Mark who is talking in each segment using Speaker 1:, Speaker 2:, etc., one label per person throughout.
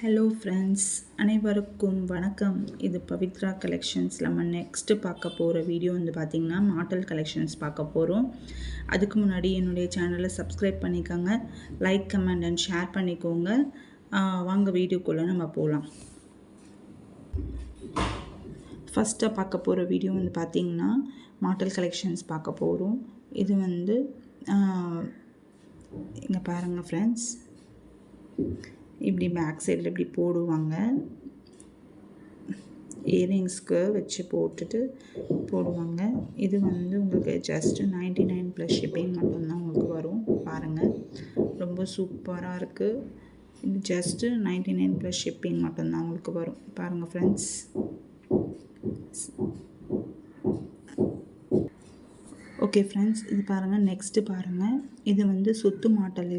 Speaker 1: Hello friends, அனைவருக்கும் வணக்கம். இது பவித்ரா கலெக்ஷன்ஸ். நம்ம நெக்ஸ்ட்டு பார்க்க போகிற வீடியோ வந்து பார்த்திங்கன்னா மாடல் கலெக்ஷன்ஸ் பார்க்க போகிறோம். அதுக்கு முன்னாடி என்னுடைய சேனலை சப்ஸ்கிரைப் பண்ணிக்கோங்க, லைக் கமெண்ட் அண்ட் ஷேர் பண்ணிக்கோங்க. வாங்க வீடியோக்குள்ளே நம்ம போகலாம். ஃபஸ்ட்டாக பார்க்க போகிற வீடியோ வந்து பார்த்திங்கன்னா மாடல் கலெக்ஷன்ஸ் பார்க்க போகிறோம். இது வந்து இங்கே பாருங்கள் ஃப்ரெண்ட்ஸ், இப்படி பேக் சைடில் இப்படி போடுவாங்க. இயரிங்ஸ்க்கு வச்சு போட்டுட்டு போடுவாங்க. இது வந்து உங்களுக்கு ஜஸ்ட்டு 99 ப்ளஸ் ஷிப்பிங் மட்டும்தான் உங்களுக்கு வரும். பாருங்கள், ரொம்ப சூப்பராக இருக்குது. இது ஜஸ்ட்டு 99 ப்ளஸ் ஷிப்பிங் மட்டும்தான் உங்களுக்கு வரும். பாருங்கள் ஃப்ரெண்ட்ஸ், ஓகே ஃப்ரெண்ட்ஸ், இது பாருங்கள். நெக்ஸ்ட்டு பாருங்கள், இது வந்து சுத்து மாடல்.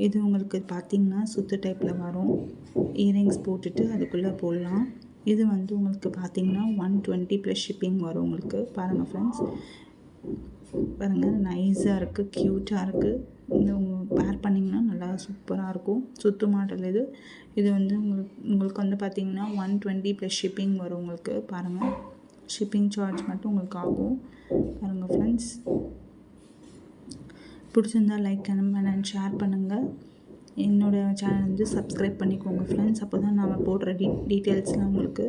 Speaker 1: இது உங்களுக்கு பார்த்திங்கன்னா சுத்து டைப்பில் வரும். இயரிங்ஸ் போட்டுட்டு அதுக்குள்ளே போடலாம். இது வந்து உங்களுக்கு பார்த்திங்கன்னா 120 ப்ளஸ் ஷிப்பிங் வரும் உங்களுக்கு. பாருங்கள் ஃப்ரெண்ட்ஸ், பாருங்கள், நைஸாக இருக்குது, க்யூட்டாக இருக்குது. இந்த வேர் பண்ணிங்கன்னா நல்லா சூப்பராக இருக்கும். சுத்து மாடல் இது வந்து உங்களுக்கு வந்து பார்த்திங்கன்னா 120 ப்ளஸ் ஷிப்பிங் வரும் உங்களுக்கு. பாருங்கள், ஷிப்பிங் சார்ஜ் மட்டும் உங்களுக்கு ஆகும். பாருங்கள் ஃப்ரெண்ட்ஸ், பிடிச்சிருந்தால் லைக் கமெண்ட் அண்ட் ஷேர் பண்ணுங்கள். என்னோடய சேனல் வந்து சப்ஸ்கிரைப் பண்ணிக்கோங்க ஃப்ரெண்ட்ஸ். அப்போ தான் நாம் போடுற டீட்டெயில்ஸ்லாம் உங்களுக்கு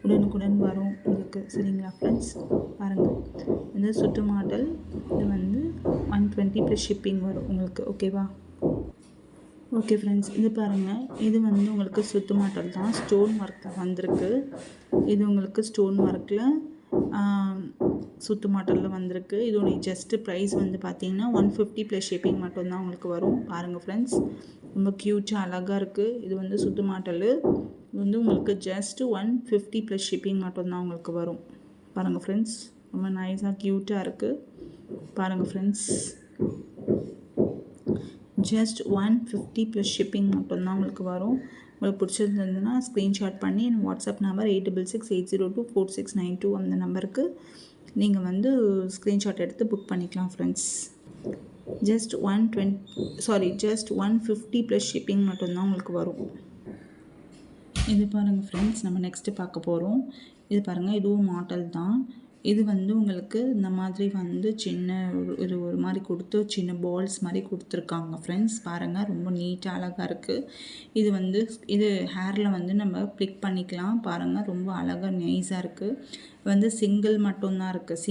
Speaker 1: உடனுக்குடன் வரும் உங்களுக்கு. சரிங்களா ஃப்ரெண்ட்ஸ்? பாருங்கள், இந்த சுட்டு மாடல் இது வந்து 120 ப்ளஸ் ஷிப்பிங் வரும் உங்களுக்கு. ஓகேவா? ஓகே ஃப்ரெண்ட்ஸ், இது பாருங்கள். இது வந்து உங்களுக்கு சுத்து மாடல் தான், ஸ்டோன் ஒர்க்கில் வந்திருக்கு. இது உங்களுக்கு ஸ்டோன் ஒர்க்கில் சுத்து மாடலில் வந்திருக்கு. இதோடைய ஜஸ்ட்டு ப்ரைஸ் வந்து பார்த்திங்கன்னா 150 ப்ளஸ் ஷிப்பிங் மட்டும்தான் உங்களுக்கு வரும். பாருங்கள் ஃப்ரெண்ட்ஸ், ரொம்ப க்யூட்டாக அழகாக இருக்குது. இது வந்து சுத்து மாடல். இது வந்து உங்களுக்கு ஜஸ்ட்டு 150 ப்ளஸ் ஷிப்பிங் மட்டும்தான் உங்களுக்கு வரும். பாருங்கள் ஃப்ரெண்ட்ஸ், ரொம்ப நைஸாக க்யூட்டாக இருக்குது. பாருங்கள் ஃப்ரெண்ட்ஸ், ஜஸ்ட் 150 ப்ளஸ் ஷிப்பிங் மட்டும்தான் உங்களுக்கு வரும். உங்களுக்கு பிடிச்சிருந்ததுன்னா ஸ்க்ரீன்ஷாட் பண்ணி என் வாட்ஸ்அப் நம்பர் 8668024692 அந்த நம்பருக்கு நீங்கள் வந்து ஸ்க்ரீன்ஷாட் எடுத்து புக் பண்ணிக்கலாம் ஃப்ரெண்ட்ஸ். ஜஸ்ட் 150 ப்ளஸ் ஷிப்பிங் மட்டும்தான் உங்களுக்கு வரும். இது பாருங்கள் ஃப்ரெண்ட்ஸ், நம்ம நெக்ஸ்ட்டு பார்க்க போகிறோம். இது பாருங்கள், இதுவும் மாடல் தான். இது வந்து உங்களுக்கு இந்த மாதிரி வந்து சின்ன ஒரு மாதிரி கொடுத்து சின்ன பால்ஸ் மாதிரி கொடுத்துருக்காங்க ஃப்ரெண்ட்ஸ். பாருங்கள், ரொம்ப நீட்டாக அழகாக இருக்குது. இது ஹேரில் வந்து நம்ம பிளிக் பண்ணிக்கலாம். பாருங்கள், ரொம்ப அழகாக நைஸாக இருக்குது. வந்து சிங்கிள் மட்டும்தான் இருக்குது,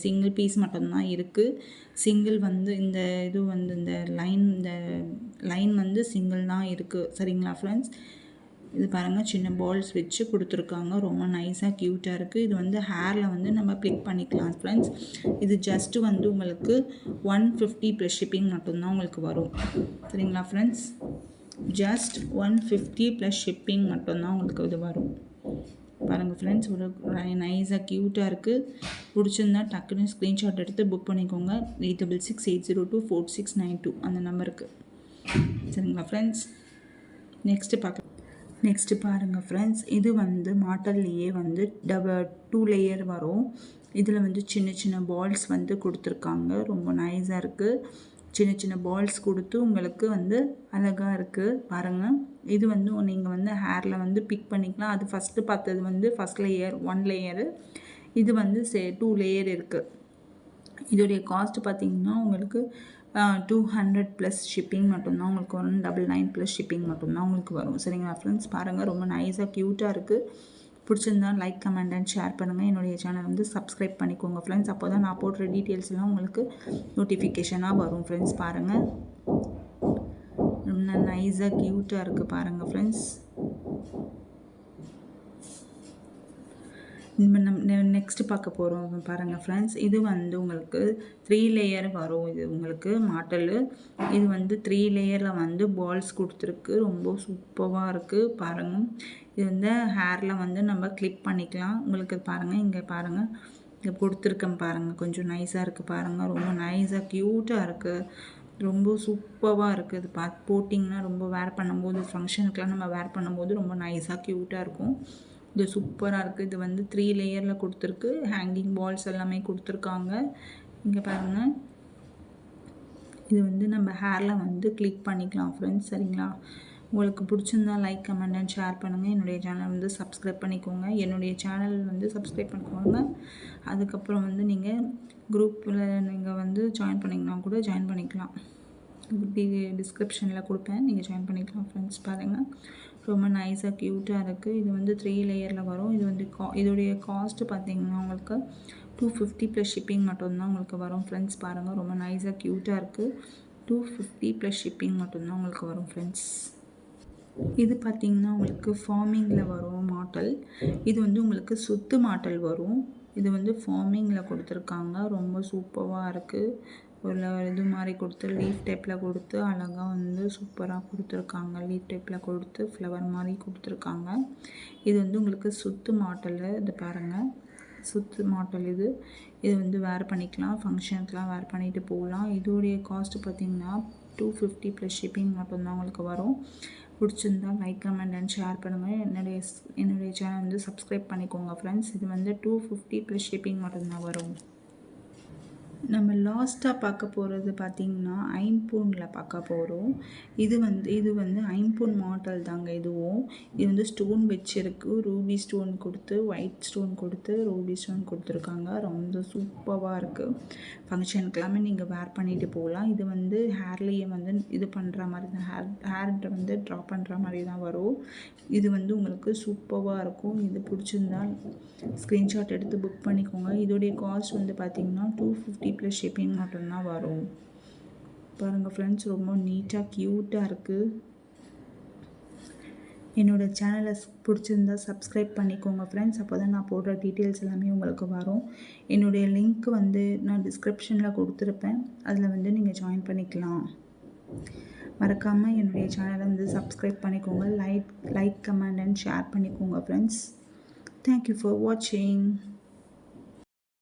Speaker 1: சிங்கிள் பீஸ் மட்டும்தான் இருக்குது. சிங்கிள் வந்து இந்த லைன் வந்து சிங்கிள் தான் இருக்குது. சரிங்களா ஃப்ரெண்ட்ஸ்? இது பாருங்கள், சின்ன பால்ஸ் வச்சு கொடுத்துருக்காங்க. ரொம்ப நைஸாக க்யூட்டாக இருக்குது. இது வந்து ஹேரில் வந்து நம்ம பிளிக் பண்ணிக்கலாம் ஃப்ரெண்ட்ஸ். இது ஜஸ்ட்டு வந்து உங்களுக்கு 150 ப்ளஸ் ஷிப்பிங் மட்டும்தான் உங்களுக்கு வரும். சரிங்களா ஃப்ரெண்ட்ஸ்? ஜஸ்ட் 150 ப்ளஸ் ஷிப்பிங் மட்டும்தான் உங்களுக்கு இது வரும். பாருங்கள் ஃப்ரெண்ட்ஸ், ஒரு நைஸாக க்யூட்டாக இருக்குது. பிடிச்சிருந்தா டக்குன்னு ஸ்க்ரீன்ஷாட் எடுத்து புக் பண்ணிக்கோங்க. 8668024692 அந்த நம்பருக்கு. சரிங்களா ஃப்ரெண்ட்ஸ்? நெக்ஸ்ட்டு பாருங்கள் ஃப்ரெண்ட்ஸ், இது வந்து மாடல்லையே வந்து 2 லேயர் வரும். இதில் வந்து சின்ன சின்ன பால்ஸ் வந்து கொடுத்துருக்காங்க. ரொம்ப நைஸாக இருக்குது. சின்ன சின்ன பால்ஸ் கொடுத்து உங்களுக்கு வந்து அழகாக இருக்குது. பாருங்கள், இது வந்து நீங்கள் வந்து ஹேரில் வந்து பிக் பண்ணிக்கலாம். அது ஃபஸ்ட்டு பார்த்தது வந்து ஃபஸ்ட் லேயர் 1 லேயரு. இது வந்து 2 லேயர் இருக்குது. இதோடைய காஸ்ட் பார்த்திங்கன்னா உங்களுக்கு 200 ப்ளஸ் ஷிப்பிங் மட்டும்தான் உங்களுக்கு வரும். 99 ப்ளஸ் ஷிப்பிங் மட்டும்தான் உங்களுக்கு வரும். சரிங்களா ஃப்ரெண்ட்ஸ்? பாருங்கள், ரொம்ப நைஸாக க்யூட்டாக இருக்குது. பிடிச்சிருந்தா லைக் கமெண்ட் அண்ட் ஷேர் பண்ணுங்கள். என்னுடைய சேனல் வந்து சப்ஸ்கிரைப் பண்ணிக்கோங்க ஃப்ரெண்ட்ஸ். அப்போ தான் நான் போடுற டீட்டெயில்ஸ்லாம் உங்களுக்கு நோட்டிஃபிகேஷனாக வரும் ஃப்ரெண்ட்ஸ். பாருங்கள், ரொம்ப நைஸாக க்யூட்டாக இருக்குது. பாருங்கள் ஃப்ரெண்ட்ஸ், நெக்ஸ்ட்டு பார்க்க போகிறோம். பாருங்கள் ஃப்ரெண்ட்ஸ், இது வந்து உங்களுக்கு 3 லேயர் வரும். இது உங்களுக்கு மாடலு. இது வந்து 3 லேயரில் வந்து பால்ஸ் கொடுத்துருக்கு. ரொம்ப சூப்பராக இருக்குது. பாருங்கள், இது வந்து ஹேரில் வந்து நம்ம கிளிப் பண்ணிக்கலாம். உங்களுக்கு பாருங்கள், இங்கே பாருங்கள், இங்கே கொடுத்துருக்கேன் பாருங்கள். கொஞ்சம் நைஸாக இருக்குது. பாருங்கள், ரொம்ப நைஸாக க்யூட்டாக இருக்குது. ரொம்ப சூப்பராக இருக்குது. இது போட்டிங்கன்னா ரொம்ப வேர் பண்ணும்போது, ஃபங்க்ஷனுக்கெலாம் நம்ம வேர் பண்ணும்போது ரொம்ப நைஸாக க்யூட்டாக இருக்கும். இது சூப்பராக இருக்குது. இது வந்து 3 லேயரில் கொடுத்துருக்கு. ஹேங்கிங் பால்ஸ் எல்லாமே கொடுத்துருக்காங்க. இங்கே பாருங்கள், இது வந்து நம்ம ஹேரில் வந்து கிளிக் பண்ணிக்கலாம் ஃப்ரெண்ட்ஸ். சரிங்களா? உங்களுக்கு பிடிச்சிருந்தா லைக், கமெண்ட் அண்ட் ஷேர் பண்ணுங்கள். என்னுடைய சேனல் வந்து சப்ஸ்கிரைப் பண்ணிக்கோங்க. என்னுடைய சேனல் வந்து சப்ஸ்கிரைப் பண்ணிக்கோங்க. அதுக்கப்புறம் வந்து நீங்கள் குரூப்பில் நீங்கள் வந்து ஜாயின் பண்ணிங்கன்னா கூட ஜாயின் பண்ணிக்கலாம். டிஸ்கிரிப்ஷனில் கொடுப்பேன், நீங்கள் ஜாயின் பண்ணிக்கலாம் ஃப்ரெண்ட்ஸ். பாருங்கள், ரொம்ப நைஸாக க்யூட்டாக இருக்குது. இது வந்து 3 லேயரில் வரும். இது வந்து இதோடைய காஸ்ட்டு பார்த்திங்கன்னா உங்களுக்கு 250 ப்ளஸ் ஷிப்பிங் மட்டும்தான் உங்களுக்கு வரும் ஃப்ரெண்ட்ஸ். பாருங்கள், ரொம்ப நைஸாக க்யூட்டாக இருக்குது. 250 ப்ளஸ் ஷிப்பிங் மட்டும்தான் உங்களுக்கு வரும் ஃப்ரெண்ட்ஸ். இது பார்த்திங்கன்னா உங்களுக்கு ஃபார்மிங்கில் வரும் மாட்டல். இது வந்து உங்களுக்கு சுத்து மாட்டல் வரும். இது வந்து ஃபார்மிங்கில் கொடுத்துருக்காங்க. ரொம்ப சூப்பராக இருக்குது. ஒரு இது மாதிரி கொடுத்து லீஃப் டைப்பில் கொடுத்து அழகாக வந்து சூப்பராக கொடுத்துருக்காங்க. லீஃப் டைப்பில் கொடுத்து ஃப்ளவர் மாதிரி கொடுத்துருக்காங்க. இது வந்து உங்களுக்கு சுத்து மாட்டல். இது பாருங்கள், சுத்து மாட்டல். இது வந்து வேர் பண்ணிக்கலாம், ஃபங்க்ஷனுக்குலாம் வேர் பண்ணிட்டு போகலாம். இதோடைய காஸ்ட்டு பார்த்திங்கன்னா 250 ப்ளஸ் ஷிப்பிங் மட்டும்தான் உங்களுக்கு வரும். பிடிச்சிருந்தா லைக், கமெண்ட் அண்ட் ஷேர் பண்ணுங்கள். என்னுடைய சேனல் வந்து சப்ஸ்கிரைப் பண்ணிக்கோங்க ஃப்ரெண்ட்ஸ். இது வந்து 250 ப்ளஸ் ஷிப்பிங் மட்டும்தான் வரும். நம்ம லாஸ்ட்டாக பார்க்க போகிறது பார்த்திங்கன்னா ஐம்பொனில் பார்க்க போகிறோம். இது வந்து ஐம்பொன் மாடல் தாங்க. இதுவும் இது வந்து ஸ்டோன் வச்சிருக்கு. ரூபி ஸ்டோன் கொடுத்து, ஒயிட் ஸ்டோன் கொடுத்து, ரூபி ஸ்டோன் கொடுத்துருக்காங்க. ரொம்ப சூப்பராக இருக்குது. ஃபங்க்ஷனுக்கெல்லாமே நீங்கள் வேர் பண்ணிட்டு போகலாம். இது வந்து ஹேர்லேயே வந்து இது பண்ணுற மாதிரி தான், ஹேர் வந்து ட்ரா பண்ணுற மாதிரி தான் வரும். இது வந்து உங்களுக்கு சூப்பராக இருக்கும். இது பிடிச்சிருந்தால் ஸ்க்ரீன்ஷாட் எடுத்து புக் பண்ணிக்கோங்க. இதோடைய காஸ்ட் வந்து பார்த்திங்கன்னா 250 ப்ளஸ் ஷிப்பிங் மட்டும்தான் வரும். பாருங்கள் ஃப்ரெண்ட்ஸ், ரொம்ப நீட்டாக க்யூட்டாக இருக்குது. என்னோடய சேனலை பிடிச்சிருந்தா சப்ஸ்கிரைப் பண்ணிக்கோங்க ஃப்ரெண்ட்ஸ். அப்போ தான் நான் போடுற டீட்டெயில்ஸ் எல்லாமே உங்களுக்கு வரும். என்னுடைய லிங்க் வந்து நான் டிஸ்கிரிப்ஷனில் கொடுத்துருப்பேன். அதில் வந்து நீங்கள் ஜாயின் பண்ணிக்கலாம். மறக்காமல் என்னுடைய சேனலை வந்து சப்ஸ்கிரைப் பண்ணிக்கோங்க. லைக், கமெண்ட் அண்ட் ஷேர் பண்ணிக்கோங்க friends. Thank you for watching.